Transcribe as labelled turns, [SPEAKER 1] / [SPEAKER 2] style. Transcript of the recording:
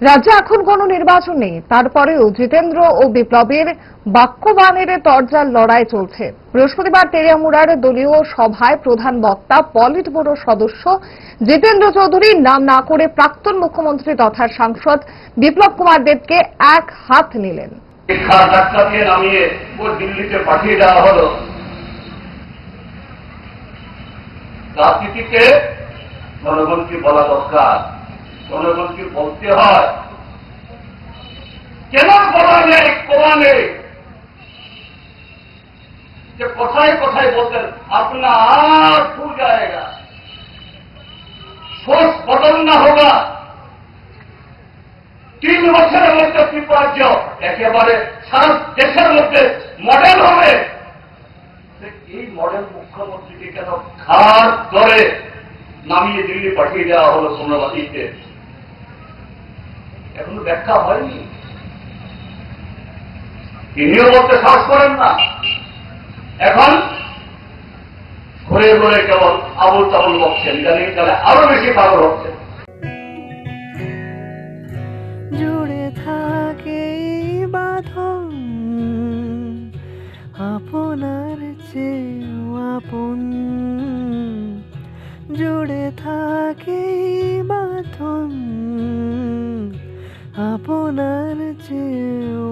[SPEAKER 1] রাজ্যে এখন কোনো নির্বাচন নেই, তারপরেও জিতেন্দ্র ও বিপ্লবের বাক্যবাণের তরজার লড়াই চলছে। বৃহস্পতিবার তেলিয়ামুড়ার দলীয় সভায় প্রধান বক্তা পলিট ব্যুরো সদস্য জিতেন্দ্র চৌধুরীর নাম না করে প্রাক্তন মুখ্যমন্ত্রী তথা সাংসদ বিপ্লব কুমার দেবকে এক হাত নিলেন।
[SPEAKER 2] শিক্ষার ধাক্কা দিয়ে নামিয়ে ও দিল্লিতে পাঠিয়ে দেওয়া হলো। রাজনীতিতে জনগণকে বলা দরকার, জনগণকে বলতে হয়, কেন বলা নেই কোরআনে যে কোথায় কোথায় বলতেন আপনার ভুল যায়গা, সোচ বদল না হোগা। 3 বছরের মধ্যে বিপর্য একেবারে সারা দেশের মধ্যে মডেল হবে। এই মডেল মুখ্যমন্ত্রীকে কেন ঘাড় ধরে নামিয়ে দিল্লি পাঠিয়ে দেওয়া হলো সোমনাথীতে? এখনো ব্যাখ্যা হয়নি। তিনিও বলতে সাহস করেন না। এখন ঘুরে ঘুরে কেবল আবুল তাবুল বকছেন, ইদানিং কালে আরো বেশি পাগল হচ্ছেন।
[SPEAKER 3] জুড়ে থাকে বাঁধন আপনার চেয়েও আপন, জুড়ে থাকে বাঁধন আপনার চেয়েও